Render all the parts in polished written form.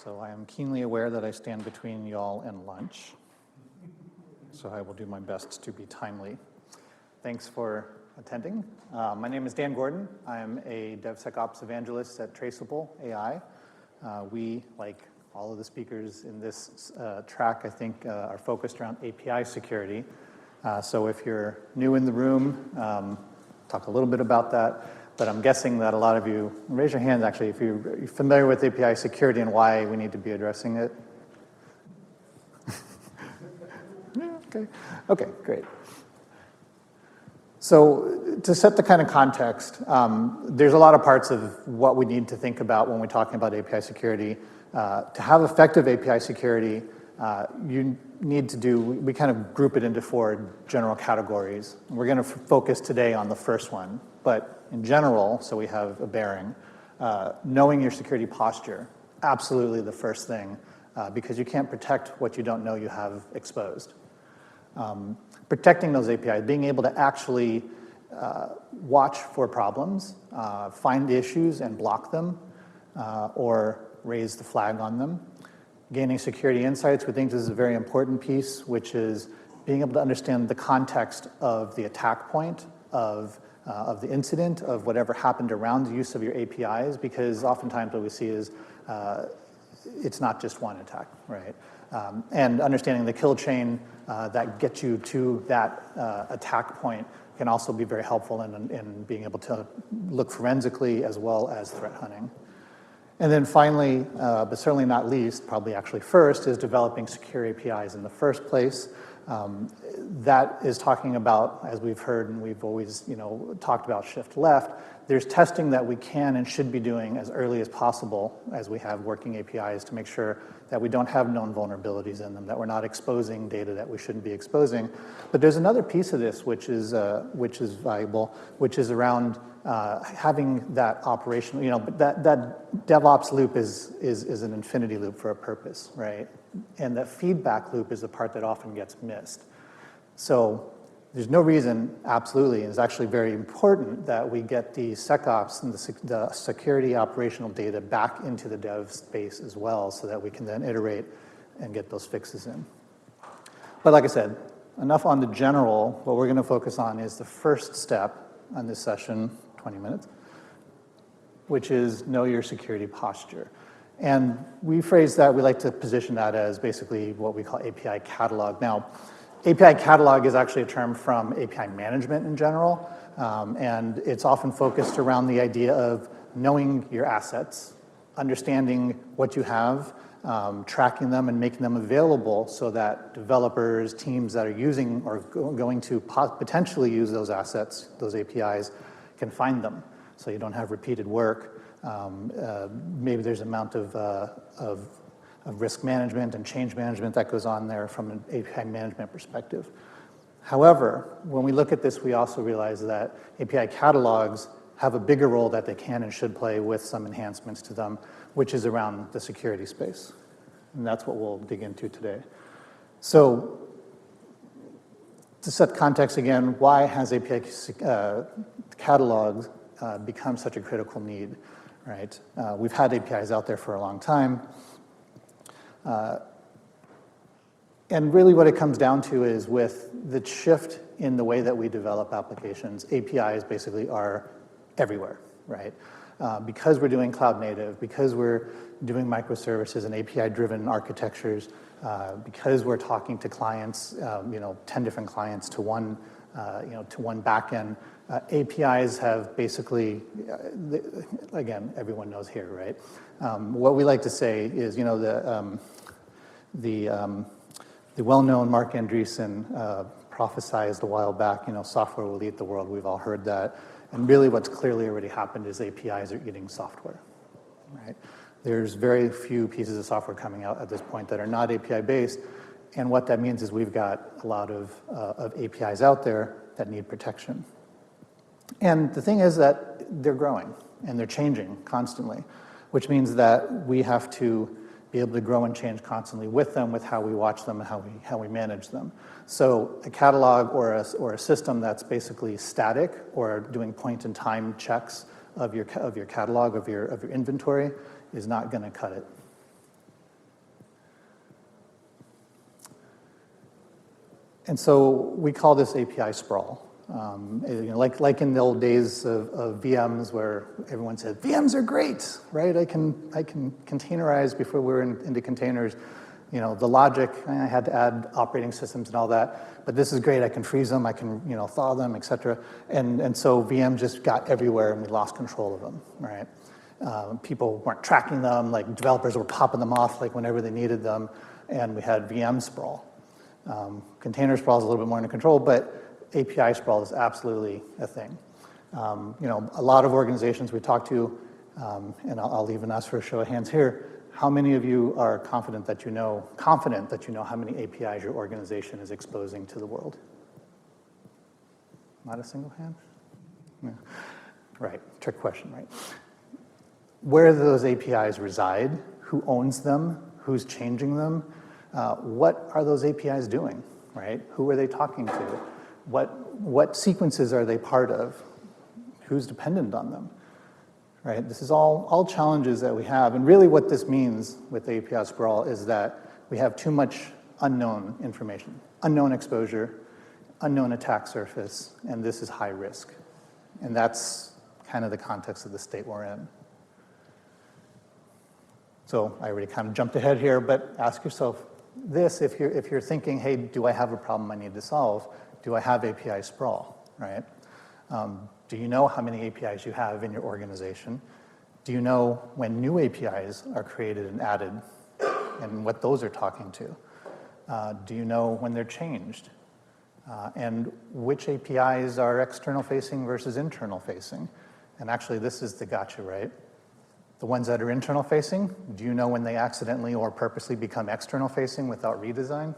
So I am keenly aware that I stand between y'all and lunch. So I will do my best to be timely. Thanks for attending. My name is Dan Gordon. I am a DevSecOps evangelist at Traceable AI. We, like all of the speakers in this track, I think, are focused around API security. So if you're new in the room, talk a little bit about that. But I'm guessing that a lot of you, raise your hands actually, if you're familiar with API security and why we need to be addressing it. Yeah, okay, great. So to set the kind of context, there's a lot of parts of what we need to think about when we're talking about API security. To have effective API security, you need to do, we kind of group it into 4 general categories. We're going to focus today on the first one. But in general, so we have a bearing, knowing your security posture, absolutely the first thing, because you can't protect what you don't know you have exposed. Protecting those APIs, being able to actually watch for problems, find issues and block them, or raise the flag on them. Gaining security insights, we think this is a very important piece, which is being able to understand the context of the attack point, of the incident, of whatever happened around the use of your APIs, because oftentimes what we see is it's not just one attack, right? And understanding the kill chain that gets you to that attack point can also be very helpful in being able to look forensically as well as threat hunting. And then finally, but certainly not least, probably actually first, is developing secure APIs in the first place. That is talking about, as we've heard and we've always talked about shift left, there's testing that we can and should be doing as early as possible as we have working APIs to make sure that we don't have known vulnerabilities in them, that we're not exposing data that we shouldn't be exposing. But there's another piece of this which is valuable, which is around having that operational, that DevOps loop is an infinity loop for a purpose, right? And that feedback loop is the part that often gets missed. So there's no reason, absolutely, and it's actually very important that we get the SecOps and the security operational data back into the dev space as well so that we can then iterate and get those fixes in. But like I said, enough on the general. What we're going to focus on is the first step on this session, 20 minutes, which is know your security posture. And we phrase that, we like to position that as basically what we call API catalog. Now, API catalog is actually a term from API management in general, and it's often focused around the idea of knowing your assets, understanding what you have, tracking them and making them available so that developers, teams that are using or going to potentially use those assets, those APIs, can find them. So you don't have repeated work. Maybe there's an amount of risk management and change management that goes on there from an API management perspective. However, when we look at this, we also realize that API catalogs have a bigger role that they can and should play with some enhancements to them, which is around the security space. And that's what we'll dig into today. So to set context again, why has API catalogs become such a critical need, right? We've had APIs out there for a long time. And really what it comes down to is with the shift in the way that we develop applications, APIs basically are everywhere, right? Because we're doing cloud native, because we're doing microservices and API-driven architectures, because we're talking to clients, 10 different clients to one backend, APIs have basically, again, everyone knows here, right? What we like to say is, the well-known Mark Andreessen prophesized a while back, software will eat the world. We've all heard that. And really what's clearly already happened is APIs are eating software, right? There's very few pieces of software coming out at this point that are not API-based. And what that means is we've got a lot of APIs out there that need protection. And the thing is that they're growing and they're changing constantly, which means that we have to be able to grow and change constantly with them, with how we watch them and how we manage them. So a catalog or a system that's basically static or doing point-in-time checks of your catalog, of your inventory, is not going to cut it. And so we call this API sprawl. Like in the old days of VMs where everyone said, VMs are great, right? I can containerize before we were into containers. The logic, I had to add operating systems and all that, but this is great. I can freeze them, I can thaw them, et cetera. And so VM just got everywhere and we lost control of them, right? People weren't tracking them, like developers were popping them off like whenever they needed them, and we had VM sprawl. Container sprawl is a little bit more under control, but API sprawl is absolutely a thing. A lot of organizations we talk to, and I'll even ask for a show of hands here, how many of you are confident that you know how many APIs your organization is exposing to the world? Not a single hand? Yeah. Right, trick question, right? Where do those APIs reside? Who owns them? Who's changing them? What are those APIs doing, right? Who are they talking to? What sequences are they part of? Who's dependent on them, right? This is all challenges that we have. And really what this means with API sprawl is that we have too much unknown information, unknown exposure, unknown attack surface, and this is high risk. And that's kind of the context of the state we're in. So I already kind of jumped ahead here, but ask yourself this, if you're thinking, hey, do I have a problem I need to solve? Do I have API sprawl, right? Do you know how many APIs you have in your organization? Do you know when new APIs are created and added and what those are talking to? Do you know when they're changed? And which APIs are external facing versus internal facing? And actually, this is the gotcha, right? The ones that are internal facing, do you know when they accidentally or purposely become external facing without redesign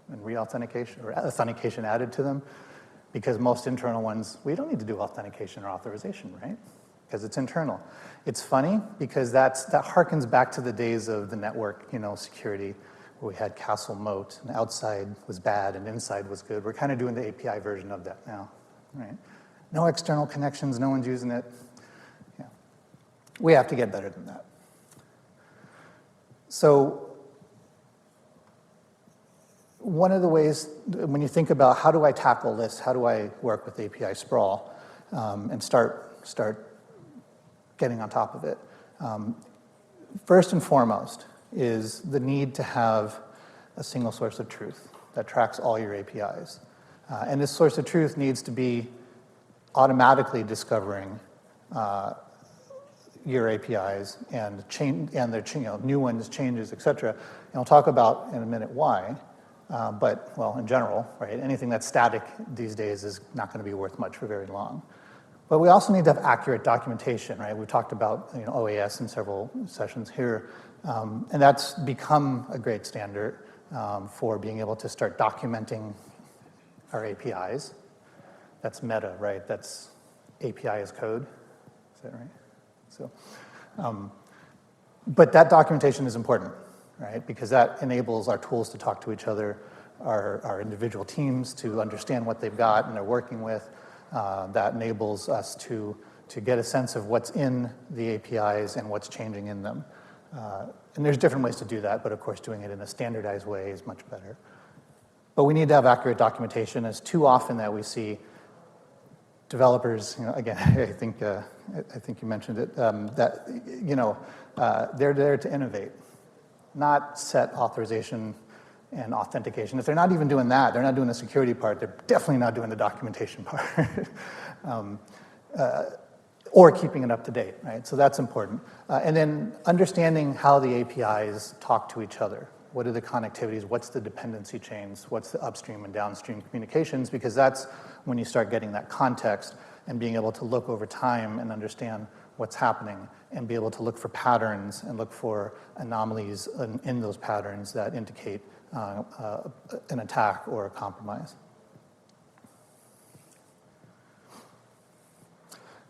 and re-authentication or authentication added to them? Because most internal ones, we don't need to do authentication or authorization, right? Because it's internal. It's funny because that harkens back to the days of the network, security, where we had castle moat, and outside was bad and inside was good. We're kind of doing the API version of that now, right? No external connections, no one's using it. Yeah. We have to get better than that. So one of the ways, when you think about how do I tackle this, how do I work with API sprawl and start getting on top of it, first and foremost is the need to have a single source of truth that tracks all your APIs. And this source of truth needs to be automatically discovering your APIs and their new ones, changes, et cetera. And I'll talk about in a minute why. But, well, in general, right, anything that's static these days is not going to be worth much for very long. But we also need to have accurate documentation, right? We've talked about OAS in several sessions here, and that's become a great standard for being able to start documenting our APIs. That's meta, right? That's API as code. Is that right? So, but that documentation is important, right? Because that enables our tools to talk to each other, our individual teams to understand what they've got and they're working with. That enables us to get a sense of what's in the APIs and what's changing in them. And there's different ways to do that, but of course doing it in a standardized way is much better. But we need to have accurate documentation. It's too often that we see developers, again, I think you mentioned it, that they're there to innovate, not set authorization and authentication. If they're not even doing that, they're not doing the security part, they're definitely not doing the documentation part. Or keeping it up to date, right? So that's important. And then understanding how the APIs talk to each other. What are the connectivities? What's the dependency chains? What's the upstream and downstream communications? Because that's when you start getting that context and being able to look over time and understand what's happening and be able to look for patterns and look for anomalies in those patterns that indicate an attack or a compromise.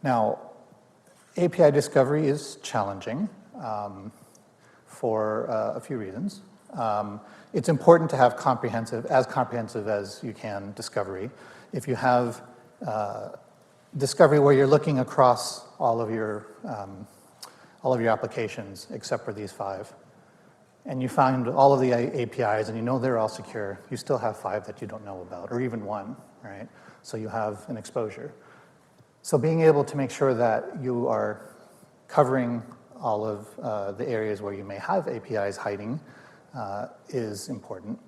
Now, API discovery is challenging for a few reasons. It's important to have as comprehensive as you can discovery. If you have discovery where you're looking across all of your applications except for these 5, and you find all of the APIs and you know they're all secure, you still have 5 that you don't know about, or even 1, right? So you have an exposure. So being able to make sure that you are covering all of the areas where you may have APIs hiding is important.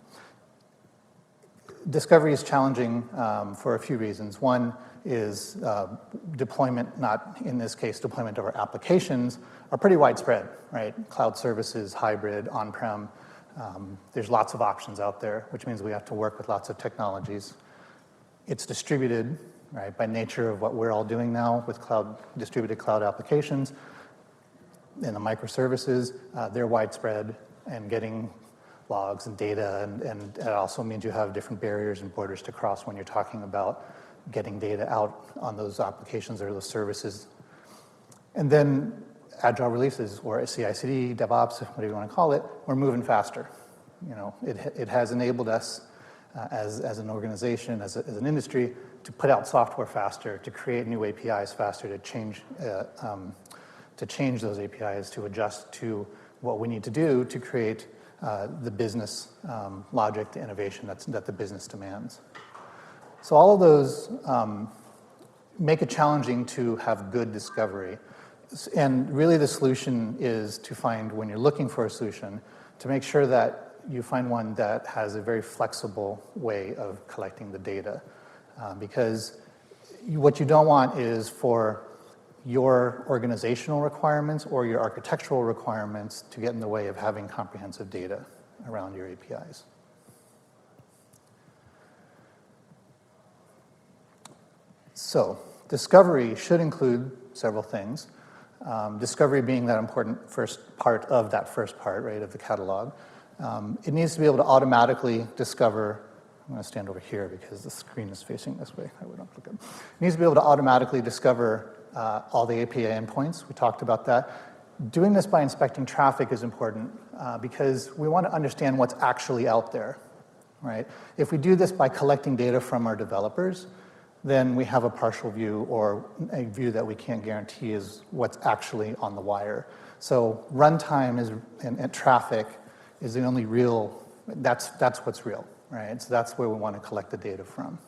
Discovery is challenging for a few reasons. One is deployment, not in this case deployment of our applications, are pretty widespread, right? Cloud services, hybrid, on-prem. There's lots of options out there, which means we have to work with lots of technologies. It's distributed, right, by nature of what we're all doing now with distributed cloud applications. And the microservices, they're widespread and getting logs and data, and it also means you have different barriers and borders to cross when you're talking about getting data out on those applications or those services. And then agile releases, or CI/CD, DevOps, whatever you want to call it, we're moving faster. You know, it has enabled us as an organization, as an industry, to put out software faster, to create new APIs faster, to change those APIs, to adjust to what we need to do to create the business logic, the innovation that the business demands. So all of those make it challenging to have good discovery. And really the solution is to find, when you're looking for a solution, to make sure that you find one that has a very flexible way of collecting the data. Because what you don't want is for your organizational requirements or your architectural requirements to get in the way of having comprehensive data around your APIs. So discovery should include several things. Discovery being that important first part of that first part, right, of the catalog. It needs to be able to automatically discover. I'm going to stand over here because the screen is facing this way. I would not look good. It needs to be able to automatically discover all the API endpoints. We talked about that. Doing this by inspecting traffic is important because we want to understand what's actually out there, right? If we do this by collecting data from our developers, then we have a partial view or a view that we can't guarantee is what's actually on the wire. So runtime and traffic is the only real, that's what's real, right? So that's where we want to collect the data from.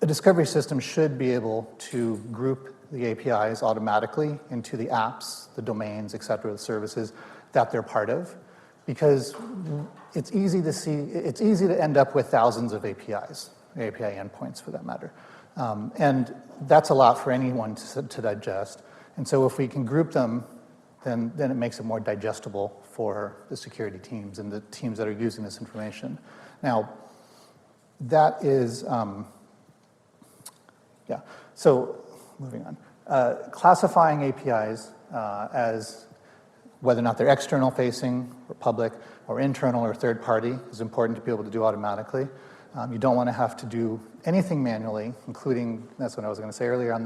A discovery system should be able to group the APIs automatically into the apps, the domains, et cetera, the services that they're part of, because it's easy to end up with thousands of APIs, API endpoints for that matter. And that's a lot for anyone to digest. And so if we can group them, then it makes it more digestible for the security teams and the teams that are using this information. Now, that is, so moving on. Classifying APIs as whether or not they're external facing or public or internal or third party is important to be able to do automatically. You don't want to have to do anything manually, including, that's what I was going to say earlier, on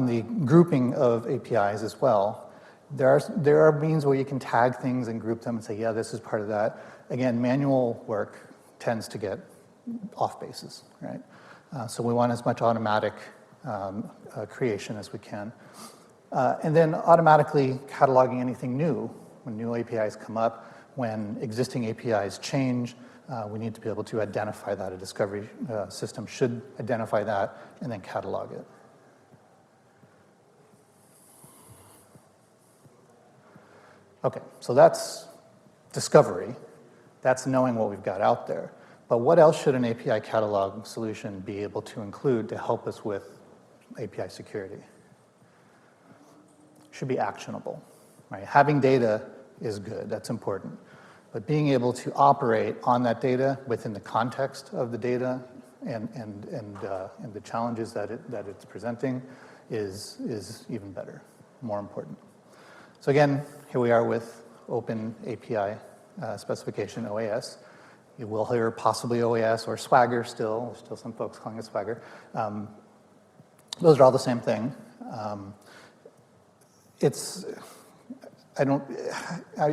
the grouping of APIs as well. There are means where you can tag things and group them and say, yeah, this is part of that. Again, manual work tends to get off bases, right? So we want as much automatic creation as we can. And then automatically cataloging anything new. When new APIs come up, when existing APIs change, we need to be able to identify that. A discovery system should identify that and then catalog it. Okay, so that's discovery. That's knowing what we've got out there. But what else should an API catalog solution be able to include to help us with API security? Should be actionable, right? Having data is good, that's important. But being able to operate on that data within the context of the data and the challenges that it's presenting is even better, more important. So again, here we are with Open API Specification OAS. You will hear possibly OAS or Swagger still. There's still some folks calling it Swagger. Those are all the same thing. I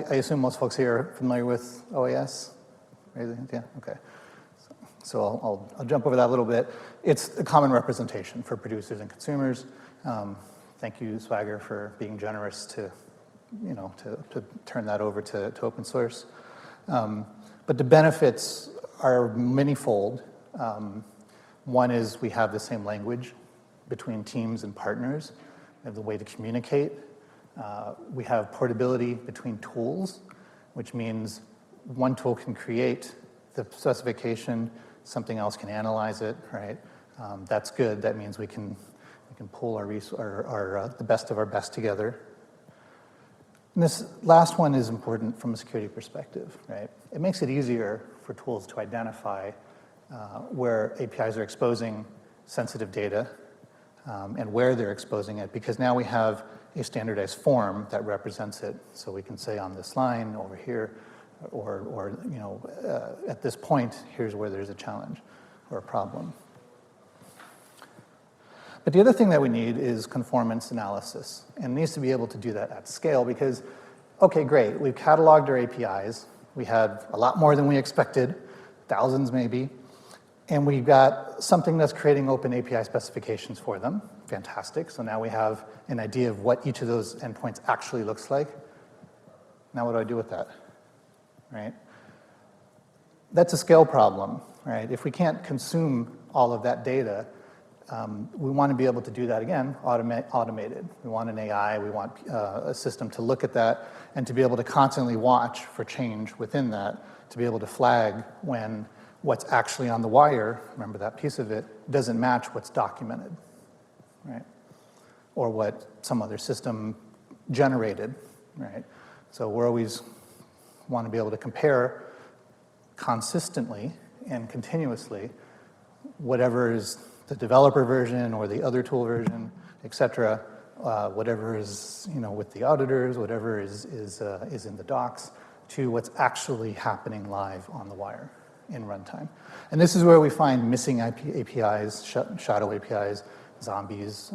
assume most folks here are familiar with OAS? Yeah, okay. So So I'll jump over that a little bit. It's a common representation for producers and consumers. Thank you, Swagger, for being generous to turn that over to open source. But the benefits are manyfold. One is we have the same language between teams and partners. We have the way to communicate. We have portability between tools, which means one tool can create the specification, something else can analyze it, right? That's good. That means we can pull the best of our best together. And this last one is important from a security perspective, right? It makes it easier for tools to identify where APIs are exposing sensitive data and where they're exposing it, because now we have a standardized form that represents it. So we can say on this line over here, or at this point, here's where there's a challenge or a problem. But the other thing that we need is conformance analysis, and it needs to be able to do that at scale because, okay, great, we've cataloged our APIs. We had a lot more than we expected, thousands maybe, and we've got something that's creating open API specifications for them. Fantastic. So now we have an idea of what each of those endpoints actually looks like. Now what do I do with that, right? That's a scale problem, right? If we can't consume all of that data, we want to be able to do that again, automated. We want an AI, we want a system to look at that and to be able to constantly watch for change within that, to be able to flag when what's actually on the wire, remember that piece of it, doesn't match what's documented, right? Or what some other system generated, right? So we always want to be able to compare consistently and continuously whatever is the developer version or the other tool version, et cetera, whatever is with the auditors, whatever is in the docs, to what's actually happening live on the wire in runtime. And this is where we find missing APIs, shadow APIs, zombies,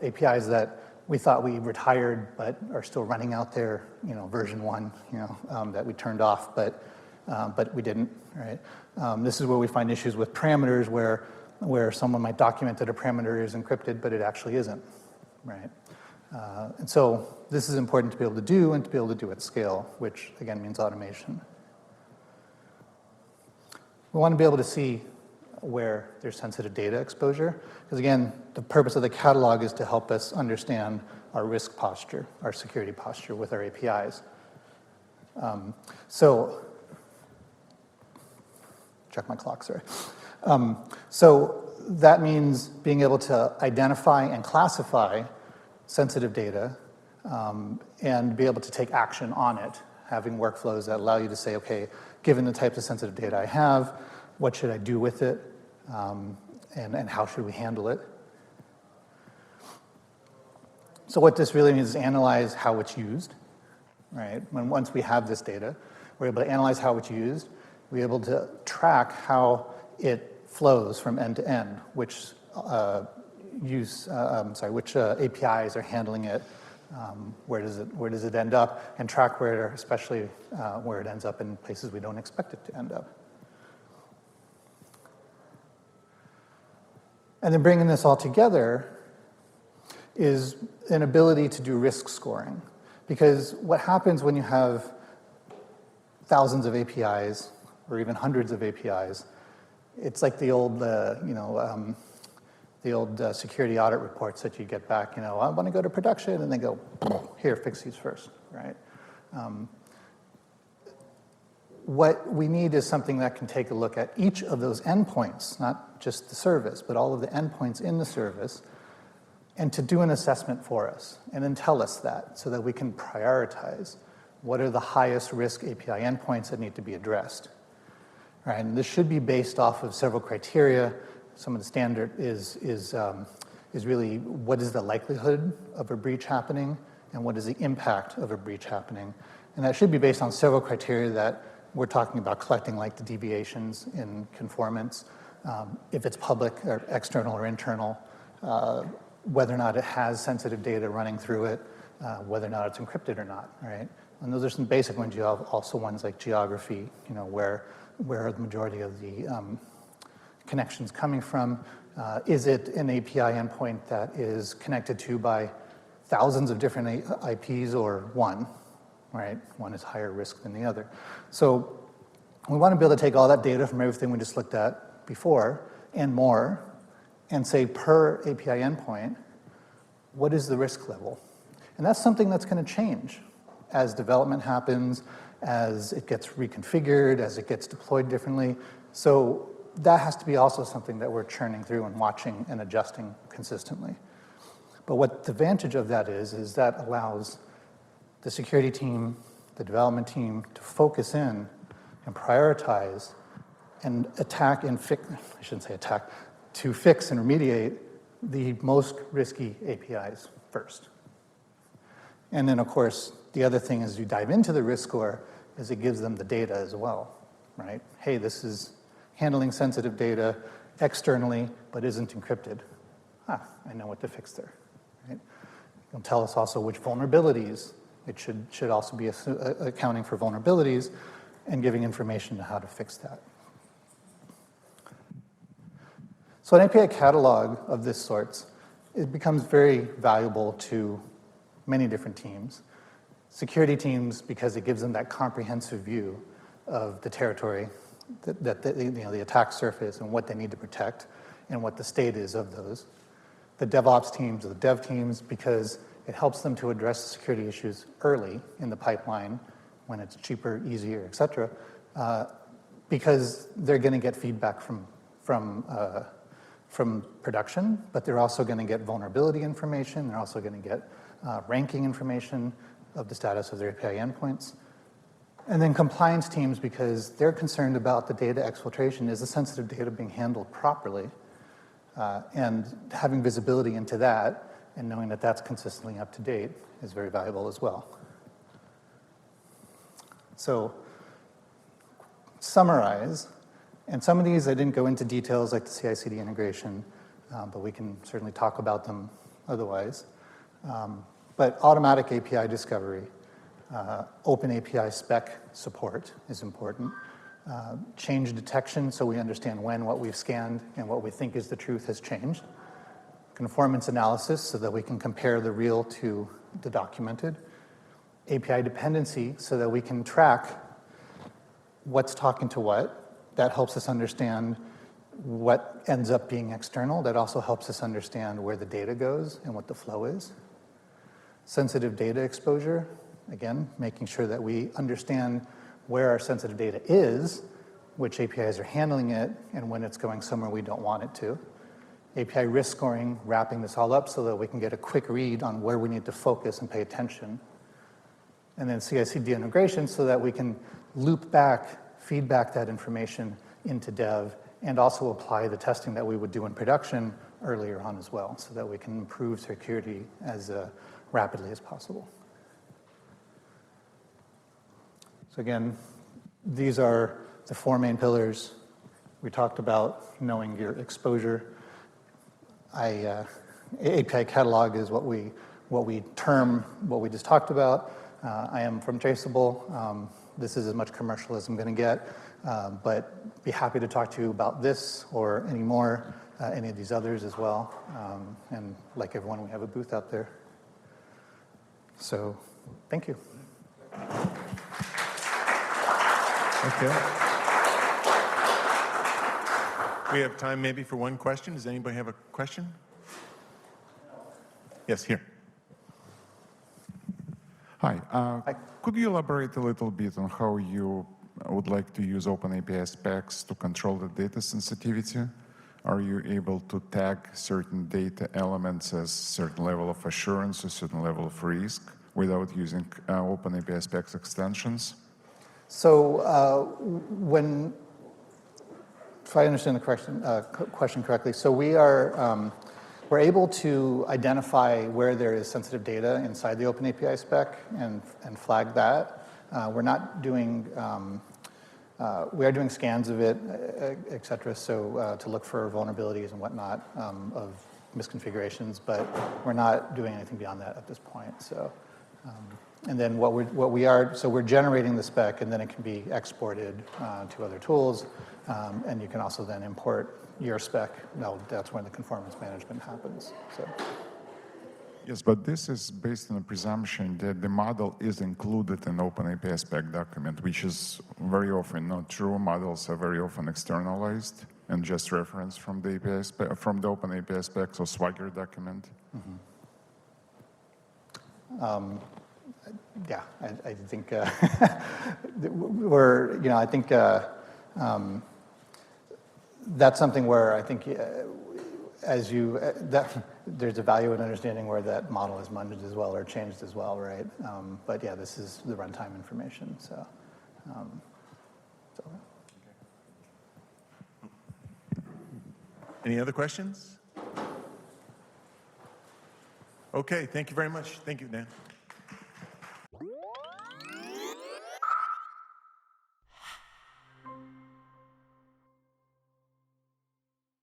APIs that we thought we retired but are still running out there, version 1, that we turned off, but we didn't, right? This is where we find issues with parameters where someone might document that a parameter is encrypted, but it actually isn't, right? And so this is important to be able to do and to be able to do at scale, which again means automation. We want to be able to see where there's sensitive data exposure, because again, the purpose of the catalog is to help us understand our risk posture, our security posture with our APIs. Check my clock, sorry. So that means being able to identify and classify sensitive data and be able to take action on it, having workflows that allow you to say, okay, given the types of sensitive data I have, what should I do with it, and how should we handle it? So what this really means is analyze how it's used, right? Once we have this data, we're able to analyze how it's used. We're able to track how it flows from end to end, which APIs are handling it, where does it end up, and track especially where it ends up in places we don't expect it to end up. And then bringing this all together is an ability to do risk scoring. Because what happens when you have thousands of APIs, or even hundreds of APIs, it's like the old, security audit reports that you get back, I want to go to production, and they go, here, fix these first, right? What we need is something that can take a look at each of those endpoints, not just the service, but all of the endpoints in the service, and to do an assessment for us, and then tell us that, so that we can prioritize what are the highest risk API endpoints that need to be addressed. Right, and this should be based off of several criteria. Some of the standard is really what is the likelihood of a breach happening and what is the impact of a breach happening. And that should be based on several criteria that we're talking about collecting, like the deviations in conformance, if it's public or external or internal, whether or not it has sensitive data running through it, whether or not it's encrypted or not, right? And those are some basic ones. You have also ones like geography, where Where are the majority of the connections coming from? Is it an API endpoint that is connected to by thousands of different IPs or one, right? One is higher risk than the other. So we want to be able to take all that data from everything we just looked at before and more and say per API endpoint, what is the risk level? And that's something that's going to change as development happens, as it gets reconfigured, as it gets deployed differently. So that has to be also something that we're churning through and watching and adjusting consistently. But what the advantage of that is that allows the security team, the development team to focus in and prioritize and attack and fix, I shouldn't say attack, to fix and remediate the most risky APIs first. And then, of course, the other thing as you dive into the risk score is it gives them the data as well, right? Hey, this is handling sensitive data externally, but isn't encrypted. I know what to fix there, right? It'll tell us also which vulnerabilities. It should also be accounting for vulnerabilities and giving information to how to fix that. So an API catalog of this sort, it becomes very valuable to many different teams. Security teams, because it gives them that comprehensive view of the territory, the attack surface and what they need to protect and what the state is of those. The DevOps teams or the dev teams, because it helps them to address security issues early in the pipeline when it's cheaper, easier, et cetera, because they're going to get feedback from production, but they're also going to get vulnerability information. They're also going to get ranking information of the status of their API endpoints. And then compliance teams, because they're concerned about the data exfiltration. Is the sensitive data being handled properly? And having visibility into that and knowing that that's consistently up to date is very valuable as well. So summarize, and some of these I didn't go into details like the CI/CD integration, but we can certainly talk about them otherwise. But automatic API discovery, open API spec support is important. Change detection, so we understand when what we've scanned and what we think is the truth has changed. Conformance analysis, so that we can compare the real to the documented. API dependency, so that we can track what's talking to what. That helps us understand what ends up being external. That also helps us understand where the data goes and what the flow is. Sensitive data exposure, again, making sure that we understand where our sensitive data is, which APIs are handling it, and when it's going somewhere we don't want it to. API risk scoring, wrapping this all up so that we can get a quick read on where we need to focus and pay attention. And then CI/CD integration so that we can loop back, feedback that information into dev, and also apply the testing that we would do in production earlier on as well, so that we can improve security as rapidly as possible. So again, these are the four main pillars. We talked about knowing your exposure. API catalog is what we term what we just talked about. I am from Traceable. This is as much commercial as I'm going to get, but be happy to talk to you about this or any more, any of these others as well. And like everyone, we have a booth out there. So, thank you. Okay. We have time maybe for one question. Does anybody have a question? Yes, here. Hi. Could you elaborate a little bit on how you would like to use OpenAPI specs to control the data sensitivity? Are you able to tag certain data elements as certain level of assurance, a certain level of risk, without using OpenAPI specs extensions? So if I understand the question correctly, so we're able to identify where there is sensitive data inside the OpenAPI spec and flag that. We're not doing, we are doing scans of it, et cetera, so to look for vulnerabilities and whatnot of misconfigurations, but we're not doing anything beyond that at this point. So And then so we're generating the spec, and then it can be exported to other tools, and you can also then import your spec. No, that's when the conformance management happens. So. Yes, but this is based on the presumption that the model is included in Open API spec document, which is very often not true. Models are very often externalized and just referenced from the from the Open API specs or Swagger document. Yeah, I think I think that's something where I think there's a value in understanding where that model is munded as well or changed as well, right? But yeah, this is the runtime information. So. Any other questions? Okay, thank you very much. Thank you, Dan.